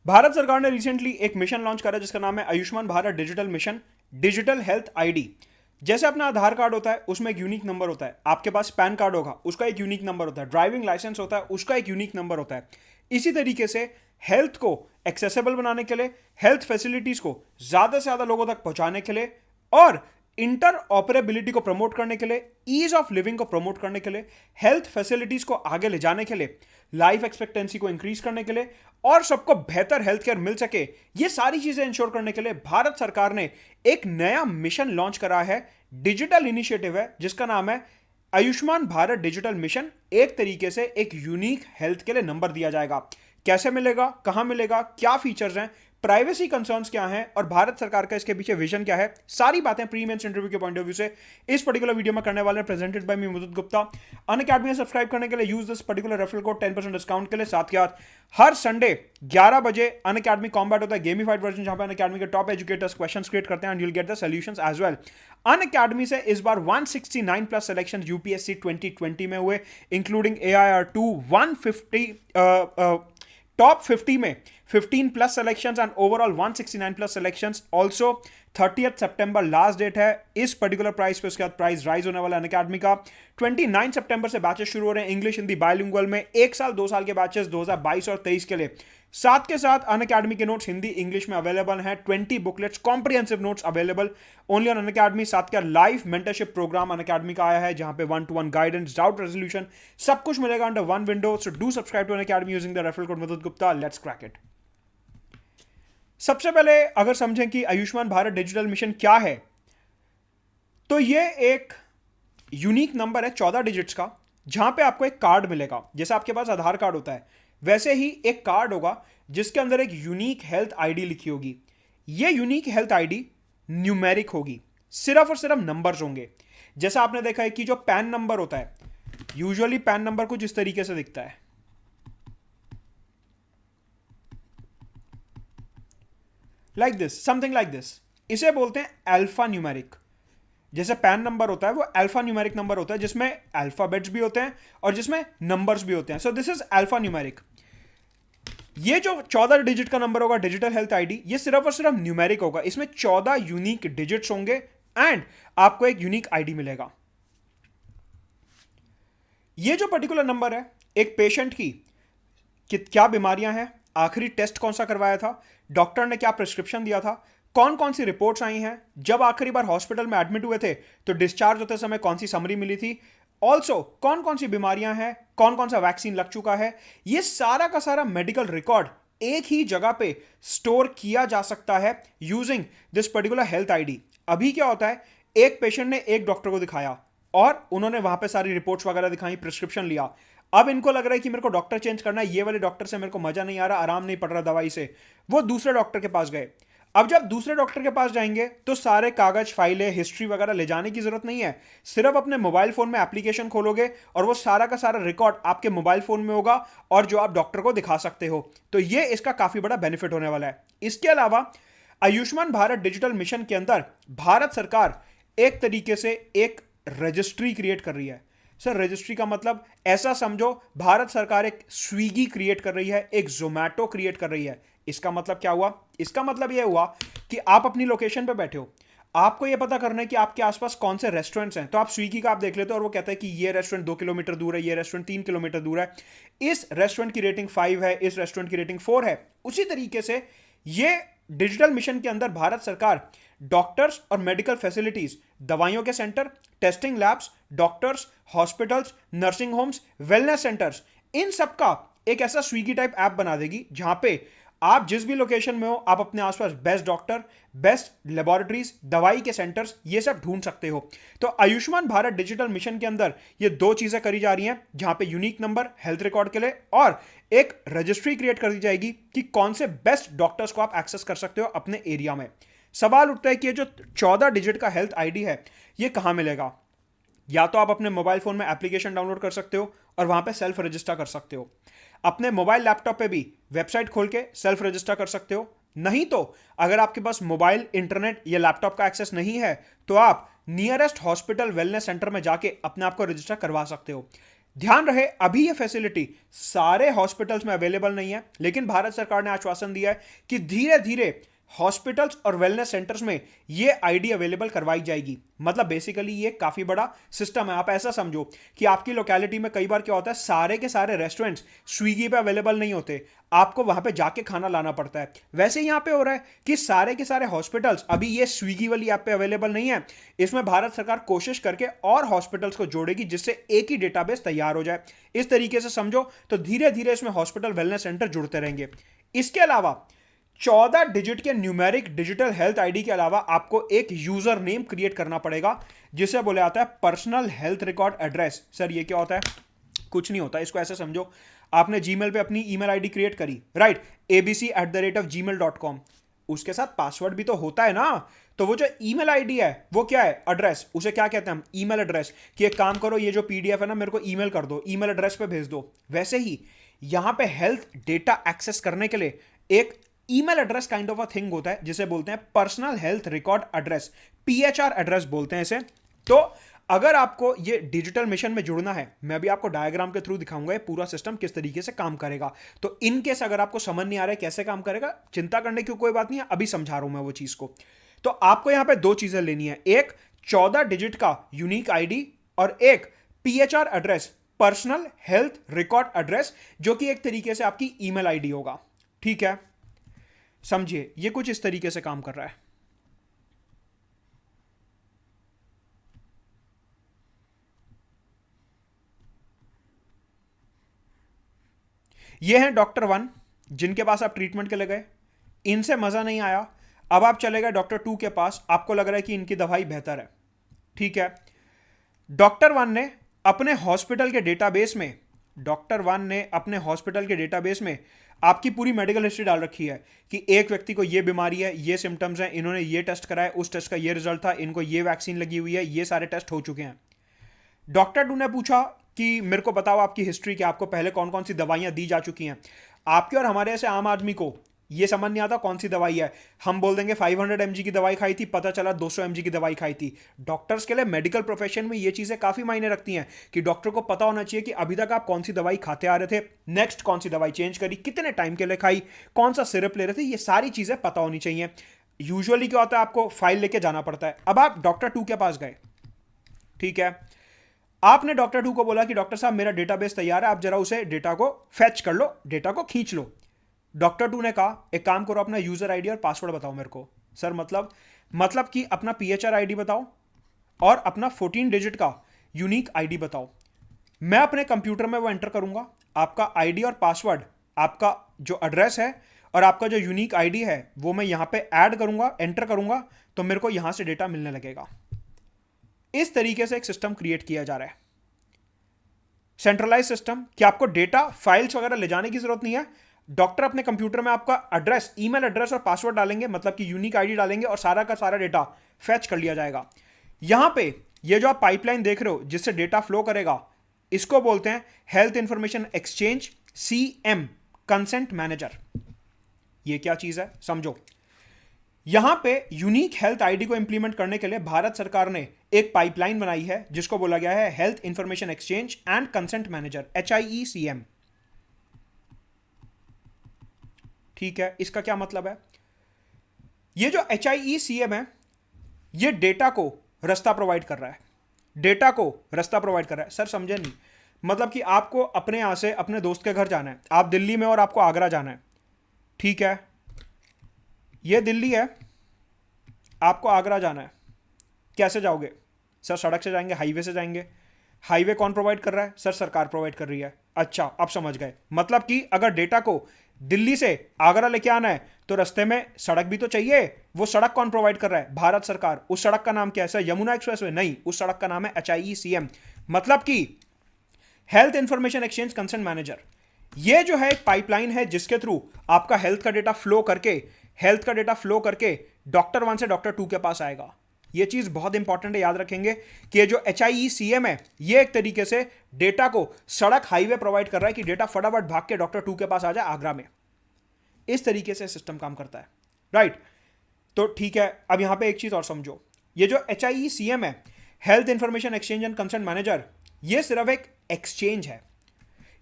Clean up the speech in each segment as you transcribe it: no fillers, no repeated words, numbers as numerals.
भारत सरकार ने रिसेंटली एक मिशन लॉन्च करा जिसका नाम है Ayushman Bharat digital mission digital health ID. जैसे अपना आधार कार्ड होता है उसमें एक यूनिक नंबर होता है, आपके पास पैन कार्ड होगा उसका एक यूनिक नंबर होता है, ड्राइविंग लाइसेंस होता है उसका एक यूनिक नंबर होता है। इसी तरीके से हेल्थ को एक्सेसिबल बनाने के लिए, हेल्थ फैसिलिटीज को ज्यादा से ज्यादा लोगों तक पहुंचाने के लिए और इंटर ऑपरेबिलिटी को प्रमोट करने के लिए, ईज ऑफ लिविंग को प्रमोट करने के लिए, हेल्थ फैसिलिटीज को आगे ले जाने के लिए, लाइफ एक्सपेक्टेंसी को इंक्रीज करने के लिए और सबको बेहतर हेल्थ केयर मिल सके, ये सारी चीजें इंश्योर करने के लिए भारत सरकार ने एक नया मिशन लॉन्च करा है। डिजिटल इनिशिएटिव है जिसका नाम है आयुष्मान भारत डिजिटल मिशन। एक तरीके से एक यूनिक हेल्थ के लिए नंबर दिया जाएगा। कैसे मिलेगा, कहां मिलेगा, क्या फीचर्स हैं, प्राइवेसी कंसर्न्स क्या हैं और भारत सरकार का इसके पीछे विजन क्या है, सारी बातें प्री मेंस इंटरव्यू के पॉइंट ऑफ व्यू से इस पर्टिकुलर वीडियो में करने वाले हैं। प्रेजेंटेड बाय मी मुदत गुप्ता। अनअकैडमी में सब्सक्राइब करने के लिए use this particular referral code 10% discount के लिए। साथ के साथ हर संडे 11 बजे अनअकैडमी कॉम्बैट होता है, गेमिफाइड वर्जन, जहां पे अनअकैडमी के टॉप एजुकेटर्स क्वेश्चंस क्रिएट करते हैं and you will get the solutions as well. Unacademy से इस बार 169 प्लस सिलेक्शन यूपीएससी 2020 में हुए, इंक्लूडिंग AIR2 150 टॉप 50 में 15 plus selections and overall 169 plus selections. Also 30 सितंबर लास्ट डेट है इस पर्टिकुलर प्राइस पे। उसके बाद प्राइस राइज होने वाला है अनअकैडमी का। 29 सितंबर से बैचेस शुरू हो रहे हैं इंग्लिश हिंदी बायलिंगुअल में, 1 साल 2 साल के बैचेस 2022 और 23 के लिए। साथ के साथ अनअकैडमी के नोट्स हिंदी इंग्लिश में अवेलेबल हैं, 20 booklets comprehensive notes available only on Unacademy. साथ के लाइव मेंटरशिप प्रोग्राम अनअकैडमी का आया है जहां पे 1-to-1 गाइडेंस, डाउट रेजोल्यूशन, सब कुछ मिलेगा under one window. So do subscribe to Unacademy using the referral code Mudit Gupta. Let's crack it. सबसे पहले अगर समझें कि आयुष्मान भारत डिजिटल मिशन क्या है, तो ये एक यूनिक नंबर है 14 डिजिट्स का, जहां पे आपको एक कार्ड मिलेगा। जैसे आपके पास आधार कार्ड होता है वैसे ही एक कार्ड होगा जिसके अंदर एक यूनिक हेल्थ आईडी लिखी होगी। ये यूनिक हेल्थ आईडी न्यूमेरिक होगी, सिर्फ और सिर्फ नंबर्स होंगे। जैसा आपने देखा है कि जो पैन नंबर होता है, यूजुअली पैन नंबर कुछ इस तरीके से दिखता है, like this, something like this. इसे बोलते हैं अल्फा न्यूमेरिक। जैसे पैन नंबर होता है वो अल्फा न्यूमेरिक नंबर होता है जिसमें अल्फाबेट्स भी होते हैं और जिसमें नंबर्स भी होते हैं। So this is alpha numeric. ये जो 14 डिजिट का नंबर होगा डिजिटल हेल्थ आईडी, ये सिर्फ और सिर्फ न्यूमेरिक होगा। इसमें 14 यूनिक डिजिट्स होंगे एंड आपको एक यूनिक आईडी मिलेगा। ये जो पर्टिकुलर नंबर है एक पेशेंट की कि क्या बीमारियां हैं, आखिरी टेस्ट कौन सा करवाया था, डॉक्टर ने क्या प्रिस्क्रिप्शन दिया था, कौन कौन सी रिपोर्ट्स आई हैं, जब आखिरी बार हॉस्पिटल में एडमिट हुए थे तो डिस्चार्ज होते समय कौन सी समरी मिली थी, ऑल्सो कौन कौन सी बीमारियां हैं, कौन कौन सा वैक्सीन लग चुका है, ये सारा का सारा मेडिकल रिकॉर्ड एक ही जगह पे स्टोर किया जा सकता है using this particular health ID. अभी क्या होता है, एक पेशेंट ने एक डॉक्टर को दिखाया और उन्होंने वहां पे सारी रिपोर्ट्स वगैरह दिखाई, प्रिस्क्रिप्शन लिया। अब इनको लग रहा है कि मेरे को डॉक्टर चेंज करना है, ये वाले डॉक्टर से मेरे को मजा नहीं आ रहा, आराम नहीं पड़ रहा दवाई से, वो दूसरे डॉक्टर के पास गए। अब जब दूसरे डॉक्टर के पास जाएंगे तो सारे कागज, फाइलें, हिस्ट्री वगैरह ले जाने की जरूरत नहीं है। सिर्फ अपने मोबाइल फोन में एप्लीकेशन खोलोगे और वो सारा का सारा रिकॉर्ड आपके मोबाइल फोन में होगा और जो आप डॉक्टर को दिखा सकते हो। तो ये इसका काफी बड़ा बेनिफिट होने वाला है। इसके अलावा आयुष्मान भारत डिजिटल मिशन के अंदर भारत सरकार एक तरीके से एक रजिस्ट्री क्रिएट कर रही है। सर रजिस्ट्री का मतलब ऐसा समझो, भारत सरकार एक स्विगी क्रिएट कर रही है, एक जोमैटो क्रिएट कर रही है। इसका मतलब क्या हुआ, इसका मतलब यह हुआ कि आप अपनी लोकेशन पे बैठे हो, आपको यह पता करना है कि आपके आसपास कौन से रेस्टोरेंट्स हैं, तो आप स्विगी का आप देख लेते हो और वो कहता है कि ये रेस्टोरेंट 2 किलोमीटर दूर है, ये रेस्टोरेंट 3 किलोमीटर दूर है, इस रेस्टोरेंट की रेटिंग 5 है, इस रेस्टोरेंट की रेटिंग 4 है। उसी तरीके से ये डिजिटल मिशन के अंदर भारत सरकार डॉक्टर्स और मेडिकल फैसिलिटीज, दवाइयों के centre, testing labs, doctors, hospitals, nursing homes, wellness centres, इन सब का एक ऐसा स्विगी टाइप ऐप बना देगी जहां पे आप जिस भी लोकेशन में हो आप अपने आसपास बेस्ट डॉक्टर, बेस्ट लेबोरेटरीज, दवाई के सेंटर्स, ये सब ढूंढ सकते हो। तो आयुष्मान भारत डिजिटल मिशन के अंदर ये दो चीजें करी जा रही हैं, जहां पे यूनिक नंबर हेल्थ रिकॉर्ड के लिए और एक रजिस्ट्री क्रिएट कर दी जाएगी कि कौन से बेस्ट डॉक्टर्स को आप एक्सेस कर सकते हो अपने एरिया में। सवाल उठता है कि ये जो 14 डिजिट का हेल्थ आईडी है ये कहां मिलेगा। या तो आप अपने मोबाइल फोन में एप्लीकेशन डाउनलोड कर सकते हो और वहां पे सेल्फ रजिस्टर कर सकते हो, अपने मोबाइल लैपटॉप पे भी वेबसाइट खोल के सेल्फ रजिस्टर कर सकते हो। नहीं तो अगर आपके पास मोबाइल, इंटरनेट या लैपटॉप का एक्सेस नहीं है तो आप नियरेस्ट हॉस्पिटल, वेलनेस सेंटर में जाके अपने आप को रजिस्टर करवा सकते हो। ध्यान रहे अभी ये फैसिलिटी सारे हॉस्पिटल्स में अवेलेबल नहीं है, लेकिन भारत सरकार ने आश्वासन दिया है कि धीरे धीरे हॉस्पिटल्स और वेलनेस सेंटर्स में ये आईडी अवेलेबल करवाई जाएगी। मतलब बेसिकली ये काफी बड़ा सिस्टम है। आप ऐसा समझो कि आपकी लोकेलिटी में कई बार क्या होता है, सारे के सारे रेस्टोरेंट्स स्विगी पे अवेलेबल नहीं होते, आपको वहां पे जाके खाना लाना पड़ता है। वैसे यहां पे हो रहा है कि सारे के सारे हॉस्पिटल्स अभी ये स्विगी वाली ऐप पे अवेलेबल नहीं है। इसमें भारत सरकार कोशिश करके और हॉस्पिटल्स को जोड़ेगी जिससे एक ही डेटाबेस तैयार हो जाए। इस तरीके से समझो तो धीरे धीरे इसमें हॉस्पिटल वेलनेस सेंटर जुड़ते रहेंगे। इसके अलावा 14 डिजिट के न्यूमेरिक डिजिटल हेल्थ आईडी के अलावा आपको एक यूजर नेम क्रिएट करना पड़ेगा जिसे बोला जाता है personal health record address. Sir ये क्या होता है? कुछ नहीं होता, इसको ऐसे समझो, आपने जीमेल पे अपनी ईमेल आईडी क्रिएट करी, राइट, abc@gmail.com, उसके साथ पासवर्ड भी तो होता है ना। तो वो जो ईमेल आईडी है वो क्या है? एड्रेस। उसे क्या कहते हैं हम? Email address. कि एक काम करो, ये जो पीडीएफ है ना मेरे को ईमेल कर दो, ईमेल एड्रेस पे भेज दो। वैसे ही यहां पे हेल्थ डेटा एक्सेस करने के लिए एक email address kind of a thing होता है जिसे बोलते हैं personal health record address, PHR address बोलते हैं इसे। तो अगर आपको ये डिजिटल मिशन में जुड़ना है, मैं भी आपको डायग्राम के थ्रू दिखाऊंगा ये पूरा सिस्टम किस तरीके से काम करेगा। तो इन केस अगर आपको समझ नहीं आ रहा है कैसे काम करेगा, चिंता करने की कोई बात नहीं है, अभी समझा रहा हूं मैं वो चीज को। तो आपको यहां पे दो चीजें लेनी है, एक 14 डिजिट का यूनिक आईडी और एक PHR address, personal health record address, जो कि एक तरीके से आपकी ईमेल आईडी होगा। ठीक है, समझिए ये कुछ इस तरीके से काम कर रहा है। ये हैं डॉक्टर 1 जिनके पास आप ट्रीटमेंट के लिए गए, इनसे मजा नहीं आया, अब आप चले गए डॉक्टर 2 के पास, आपको लग रहा है कि इनकी दवाई बेहतर है। ठीक है, डॉक्टर 1 ने अपने हॉस्पिटल के डेटाबेस में आपकी पूरी मेडिकल हिस्ट्री डाल रखी है कि एक व्यक्ति को ये बीमारी है, ये सिम्टम्स हैं, इन्होंने ये टेस्ट कराया, उस टेस्ट का ये रिजल्ट था, इनको ये वैक्सीन लगी हुई है, ये सारे टेस्ट हो चुके हैं। डॉक्टर 2 ने पूछा कि मेरे को बताओ आपकी हिस्ट्री, कि आपको पहले कौन कौन सी दवाइयां दी जा चुकी हैं। आपके और हमारे ऐसे आम आदमी को ये समझ नहीं आता कौन सी दवाई है, हम बोल देंगे 500 mg की दवाई खाई थी, पता चला 200 mg की दवाई खाई थी। डॉक्टर्स के लिए मेडिकल प्रोफेशन में ये चीजें काफी मायने रखती हैं कि डॉक्टर को पता होना चाहिए कि अभी तक आप कौन सी दवाई खाते आ रहे थे, नेक्स्ट कौन सी दवाई चेंज करी, कितने टाइम के लिए खाई, कौन सा सिरप ले रहे थे, ये सारी चीजें पता होनी चाहिए। यूजुअली क्या होता है, आपको फाइल लेके जाना पड़ता है। अब आप डॉक्टर 2 के पास गए, ठीक है, आपने डॉक्टर 2 को बोला कि डॉक्टर साहब मेरा डेटाबेस तैयार है, आप जरा उसे डेटा को फेच कर लो, डेटा को खींच लो। डॉक्टर 2 ने कहा एक काम करो, अपना यूजर आईडी और पासवर्ड बताओ मेरे को। सर मतलब कि अपना पीएचआर आईडी बताओ और अपना 14 डिजिट का यूनिक आईडी बताओ। मैं अपने कंप्यूटर में वो एंटर करूंगा, आपका आईडी और पासवर्ड, आपका जो एड्रेस है और आपका जो यूनिक आईडी है वो मैं यहां पे ऐड करूंगा, एंटर करूंगा, तो मेरे को यहां से डेटा मिलने लगेगा। इस तरीके से एक सिस्टम क्रिएट किया जा रहा है, सेंट्रलाइज सिस्टम, कि आपको डेटा फाइल्स वगैरह ले जाने की जरूरत नहीं है। डॉक्टर अपने कंप्यूटर में आपका एड्रेस, ईमेल एड्रेस और पासवर्ड डालेंगे, मतलब कि यूनिक आईडी डालेंगे और सारा का सारा डेटा फेच कर लिया जाएगा। यहां पे ये जो आप पाइपलाइन देख रहे हो जिससे डेटा फ्लो करेगा, इसको बोलते हैं health information exchange, CM, consent manager. ये क्या चीज है समझो। यहां पे यूनिक हेल्थ आईडी को इंप्लीमेंट करने के लिए भारत सरकार ने एक पाइपलाइन बनाई है जिसको बोला गया है health information exchange and consent manager, HIECM। ठीक है, इसका क्या मतलब है? ये जो HIECM है ये डेटा को रास्ता प्रोवाइड कर रहा है, डेटा को रास्ता प्रोवाइड कर रहा है। सर समझे नहीं, मतलब कि आपको अपने यहां से अपने दोस्त के घर जाना है, आप दिल्ली में और आपको आगरा जाना है, ठीक है, ये दिल्ली है, आपको आगरा जाना है, कैसे जाओगे? सर सड़क से जाएंगे, हाईवे से जाएंगे। हाईवे कौन प्रोवाइड कर रहा है? सर सरकार प्रोवाइड कर रही है। अच्छा, अब समझ गए, मतलब कि अगर डेटा को दिल्ली से आगरा लेके आना है तो रास्ते में सड़क भी तो चाहिए। वो सड़क कौन प्रोवाइड कर रहा है? भारत सरकार। उस सड़क का नाम क्या है? सर यमुना एक्सप्रेसवे नहीं, उस सड़क का नाम है HIECM, मतलब कि health information exchange consent manager. ये जो है एक पाइपलाइन है जिसके थ्रू आपका हेल्थ का डेटा फ्लो करके डॉक्टर 1 से डॉक्टर 2 के पास आएगा। ये चीज बहुत इंपॉर्टेंट है, याद रखेंगे कि ये जो HIECM है ये एक तरीके से डेटा को सड़क, हाईवे प्रोवाइड कर रहा है कि डेटा फटाफट भाग के डॉक्टर 2 के पास आ जाए आगरा में। इस तरीके से सिस्टम काम करता है, राइट। तो ठीक है, अब यहां पे एक चीज और समझो, ये जो HIECM है, health information exchange and consent manager, ये सिर्फ एक एक्सचेंज है,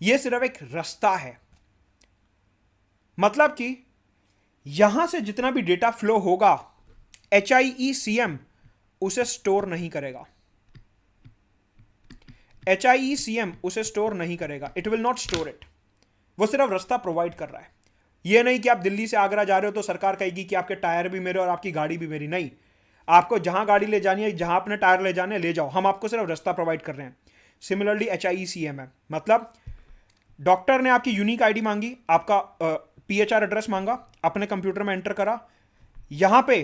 ये सिर्फ एक रास्ता है। मतलब कि यहां से जितना भी डेटा फ्लो होगा HIECM उसे स्टोर नहीं करेगा। HIECM उसे स्टोर नहीं करेगा, it will not store it. वो सिर्फ रास्ता प्रोवाइड कर रहा है। ये नहीं कि आप दिल्ली से आगरा जा रहे हो तो सरकार कहेगी कि आपके टायर भी मेरे और आपकी गाड़ी भी मेरी। नहीं, आपको जहां गाड़ी ले जानी है, जहां अपने टायर ले जाने ले जाओ, हम आपको सिर्फ रास्ता प्रोवाइड कर रहे हैं। सिमिलरली HIECM है, मतलब डॉक्टर ने आपकी यूनिक आईडी मांगी, आपका PHR एड्रेस मांगा, अपने कंप्यूटर में एंटर करा, यहां पे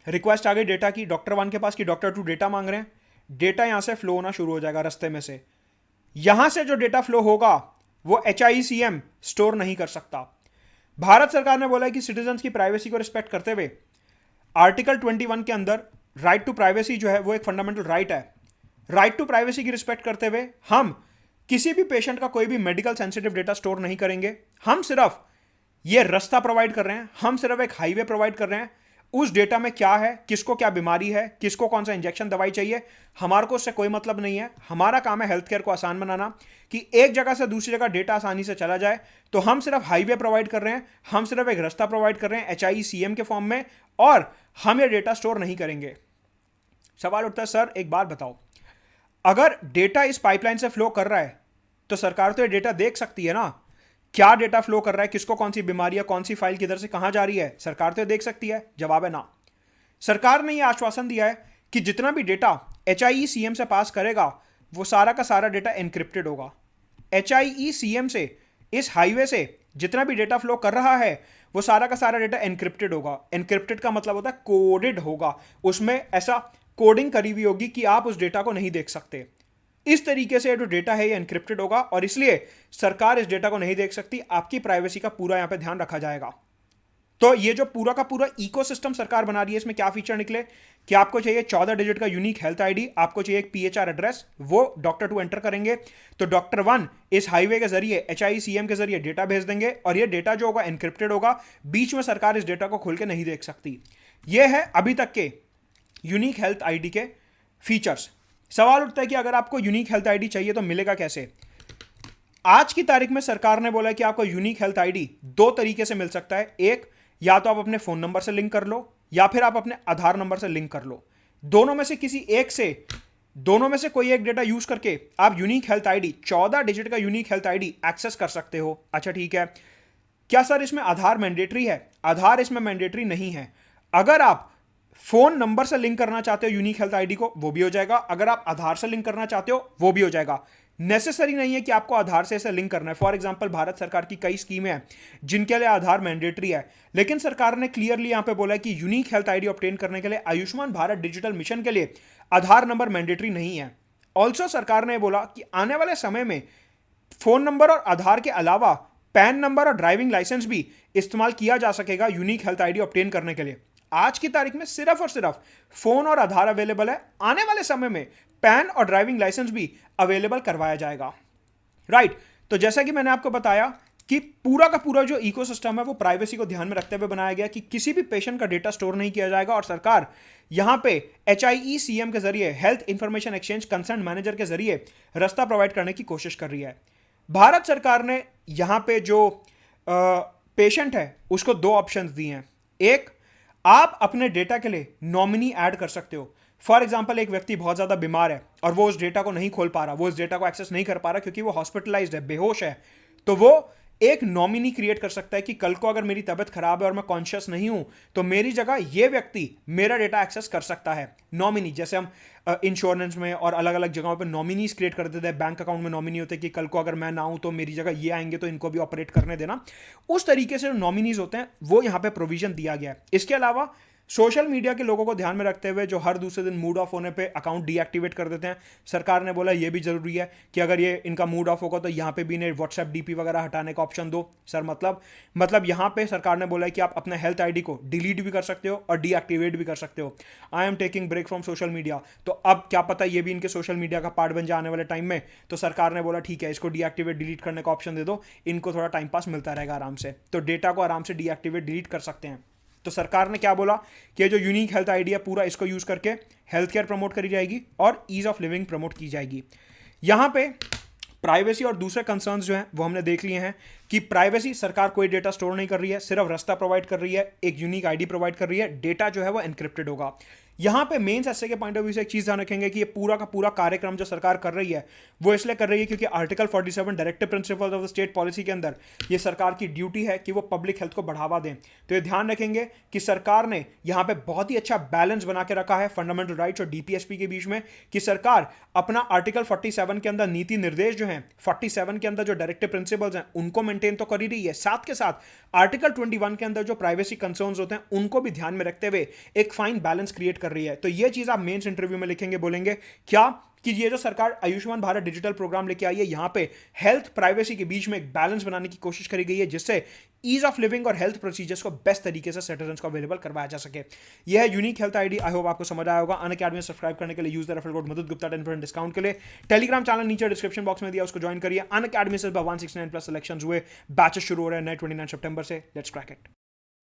रिक्वेस्ट आ गई डेटा की डॉक्टर 1 के पास कि डॉक्टर 2 डेटा मांग रहे हैं। डेटा यहां से फ्लो होना शुरू हो जाएगा रास्ते में से। यहां से जो डेटा फ्लो होगा वो HIECM स्टोर नहीं कर सकता। भारत सरकार ने बोला है कि सिटीजन्स की प्राइवेसी को रिस्पेक्ट करते हुए आर्टिकल 21 के अंदर राइट टू प्राइवेसी जो है वो एक फंडामेंटल राइट है। राइट टू प्राइवेसी की रिस्पेक्ट करते हुए हम किसी भी पेशेंट का कोई भी मेडिकल सेंसिटिव डेटा स्टोर नहीं करेंगे। हम सिर्फ ये रास्ता प्रोवाइड कर रहे हैं, हम सिर्फ एक हाईवे प्रोवाइड कर रहे हैं। उस डेटा में क्या है, किसको क्या बीमारी है, किसको कौन सा इंजेक्शन दवाई चाहिए, हमारे को उससे कोई मतलब नहीं है। हमारा काम है हेल्थ केयर को आसान बनाना कि एक जगह से दूसरी जगह डेटा आसानी से चला जाए। तो हम सिर्फ हाईवे प्रोवाइड कर रहे हैं, हम सिर्फ एक रास्ता प्रोवाइड कर रहे हैं HIECM के फॉर्म में, और हम ये डेटा स्टोर नहीं करेंगे। सवाल उठता है, सर एक बात बताओ, अगर डेटा इस पाइपलाइन से फ्लो कर रहा है तो सरकार तो ये डेटा देख सकती है ना, क्या डेटा फ्लो कर रहा है, किसको कौन सी बीमारी है, कौन सी फाइल किधर से कहां जा रही है, सरकार तो देख सकती है। जवाब है ना। सरकार ने यह आश्वासन दिया है कि जितना भी डेटा HIECM से पास करेगा वो सारा का सारा डेटा एनक्रिप्टेड होगा। HIECM से, इस हाईवे से जितना भी डेटा फ्लो कर रहा है वो सारा का सारा डेटा एनक्रिप्टेड होगा। एनक्रिप्टेड का मतलब होता है कोडेड होगा, उसमें ऐसा कोडिंग करी हुई होगी कि आप उस डेटा को नहीं देख सकते। इस तरीके से जो डेटा है ये एनक्रिप्टेड होगा और इसलिए सरकार इस डेटा को नहीं देख सकती। आपकी प्राइवेसी का पूरा यहां पे ध्यान रखा जाएगा। तो ये जो पूरा का पूरा इकोसिस्टम सरकार बना रही है, इसमें क्या फीचर निकले कि आपको चाहिए 14 डिजिट का यूनिक हेल्थ आईडी, आपको चाहिए एक PHR एड्रेस, वो डॉक्टर 2 एंटर करेंगे तो डॉक्टर 1 इस हाईवे के जरिए HIECM के जरिए डेटा भेज देंगे और ये डेटा जो होगा एनक्रिप्टेड होगा। बीच में सरकार इस डेटा को खोल के नहीं देख सकती। ये है अभी तक के यूनिक हेल्थ आईडी के फीचर्स। सवाल उठता है कि अगर आपको यूनिक हेल्थ आईडी चाहिए तो मिलेगा कैसे। आज की तारीख में सरकार ने बोला है कि आपको यूनिक हेल्थ आईडी 2 तरीके से मिल सकता है। एक, या तो आप अपने फोन नंबर से लिंक कर लो या फिर आप अपने आधार नंबर से लिंक कर लो। दोनों में से किसी एक से, दोनों में से कोई एक डेटा यूज करके आप यूनिक हेल्थ आईडी, 14 डिजिट का यूनिक हेल्थ आईडी एक्सेस कर सकते हो। अच्छा ठीक है, क्या सर इसमें आधार मैंडेटरी है? आधार इसमें मैंडेटरी नहीं है। अगर आप फोन नंबर से लिंक करना चाहते हो यूनिक हेल्थ आईडी को, वो भी हो जाएगा। अगर आप आधार से लिंक करना चाहते हो वो भी हो जाएगा। नेसेसरी नहीं है कि आपको आधार से इसे लिंक करना है। फॉर एग्जांपल भारत सरकार की कई स्कीमें हैं जिनके लिए आधार मैंडेटरी है, लेकिन सरकार ने क्लियरली यहां पे बोला है कि यूनिक हेल्थ आईडी ऑब्टेन करने के लिए आयुष्मान भारत डिजिटल मिशन के लिए आधार नंबर मैंडेटरी नहीं है। ऑल्सो सरकार ने बोला कि आने वाले समय में फोन नंबर और आधार के अलावा पैन नंबर और ड्राइविंग लाइसेंस भी इस्तेमाल किया जा सकेगा यूनिक हेल्थ आईडी ऑब्टेन करने के लिए। आज की तारीख में सिर्फ और सिर्फ फोन और आधार अवेलेबल है, आने वाले समय में पैन और ड्राइविंग लाइसेंस भी अवेलेबल करवाया जाएगा। राइट, तो जैसा कि मैंने आपको बताया कि पूरा का पूरा जो इकोसिस्टम है वो प्राइवेसी को ध्यान में रखते हुए बनाया गया कि किसी भी पेशेंट का डेटा स्टोर नहीं किया जाएगा और सरकार यहां पे HIECM के जरिए, health information exchange concern manager के जरिए रास्ता प्रोवाइड करने की कोशिश कर रही है। भारत सरकार ने यहां पे जो पेशेंट है उसको 2 ऑप्शन दिए हैं। एक, आप अपने डेटा के लिए नॉमिनी ऐड कर सकते हो। फॉर एग्जाम्पल, एक व्यक्ति बहुत ज्यादा बीमार है और वो उस डेटा को नहीं खोल पा रहा, वो उस डेटा को एक्सेस नहीं कर पा रहा क्योंकि वो हॉस्पिटलाइज्ड है, बेहोश है, तो वो एक नॉमिनी क्रिएट कर सकता है कि कल को अगर मेरी तबीयत खराब है और मैं कॉन्शियस नहीं हूं तो मेरी जगह ये व्यक्ति मेरा डेटा एक्सेस कर सकता है। नॉमिनी, जैसे हम इंश्योरेंस में और अलग अलग जगहों पे नॉमिनीज क्रिएट कर देते हैं, बैंक अकाउंट में नॉमिनी होते हैं कि कल को अगर मैं ना हूं तो मेरी जगह ये आएंगे तो इनको भी ऑपरेट करने देना। उस तरीके से जो नॉमिनीज होते हैं वो यहां पे प्रोविजन दिया गया है। इसके अलावा सोशल मीडिया के लोगों को ध्यान में रखते हुए जो हर दूसरे दिन मूड ऑफ होने पे अकाउंट डीएक्टिवेट कर देते हैं, सरकार ने बोला ये भी जरूरी है कि अगर ये इनका मूड ऑफ होगा तो यहाँ पे भी इन्हें व्हाट्सएप डीपी वगैरह हटाने का ऑप्शन दो। सर मतलब यहाँ पे सरकार ने बोला है कि आप अपने हेल्थ आईडी को डिलीट भी कर सकते हो और डीएक्टिवेट भी कर सकते हो। I am taking break from social media, तो अब क्या पता ये भी इनके सोशल मीडिया का पार्ट बन जाए आने वाले टाइम में, तो सरकार ने बोला ठीक है इसको डीएक्टिवेट डिलीट करने का ऑप्शन दे दो, इनको थोड़ा टाइम पास मिलता रहेगा आराम से, तो डेटा को आराम से डीएक्टिवेट डिलीट कर सकते हैं। तो सरकार ने क्या बोला कि जो यूनिक हेल्थ आईडी है पूरा इसको यूज करके हेल्थ केयर प्रमोट करी जाएगी और ईज ऑफ लिविंग प्रमोट की जाएगी। यहां पे प्राइवेसी और दूसरे कंसर्न्स जो हैं वो हमने देख लिए हैं कि प्राइवेसी, सरकार कोई डेटा स्टोर नहीं कर रही है, सिर्फ रास्ता प्रोवाइड कर रही है, एक यूनिक आईडी प्रोवाइड कर रही है, डेटा जो है वो एनक्रिप्टेड होगा। यहां पे मेन एसए के पॉइंट ऑफ व्यू से एक चीज ध्यान रखेंगे कि ये पूरा का पूरा कार्यक्रम जो सरकार कर रही है वो इसलिए कर रही है क्योंकि article 47 directive principles of the state policy के अंदर ये सरकार की ड्यूटी है कि वो पब्लिक हेल्थ को बढ़ावा दें। तो ये ध्यान रखेंगे कि सरकार ने यहां पे बहुत ही अच्छा बैलेंस बना के रखा है फंडामेंटल राइट्स और डीपीएसपी के बीच में, कि सरकार अपना आर्टिकल 47 के अंदर नीति निर्देश जो हैं, 47 के अंदर जो डायरेक्टिव प्रिंसिपल्स हैं उनको मेंटेन तो कर ही रही है, साथ के साथ आर्टिकल 21 के अंदर जो प्राइवेसी कंसर्न्स होते हैं उनको भी ध्यान में रखते हुए एक फाइन बैलेंस क्रिएट कर रही है। तो ये चीज आप मेंस इंटरव्यू में लिखेंगे, बोलेंगे क्या कि ये जो सरकार आयुष्मान भारत डिजिटल प्रोग्राम लेके आई है, यहां पे हेल्थ प्राइवेसी के बीच में एक बैलेंस बनाने की कोशिश करी गई है जिससे ईज ऑफ लिविंग और हेल्थ प्रोसीजर्स को बेस्ट तरीके से सिटीजंस को अवेलेबल करवाया जा सके। यह है unique health ID. I hope आपको समझ आया होगा। अनअकैडमी में सब्सक्राइब करने के लिए यूज द रेफरल कोड मधुद गुप्ता 10% डिस्काउंट के लिए। टेलीग्राम चैनल नीचे डिस्क्रिप्शन बॉक्स में दिया, उसको ज्वाइन करिए। अनअकैडमी से 169 प्लस सिलेक्शंस हुए, बैचेस शुरू हो रहे हैं नए 29 सितंबर से। Let's crack it.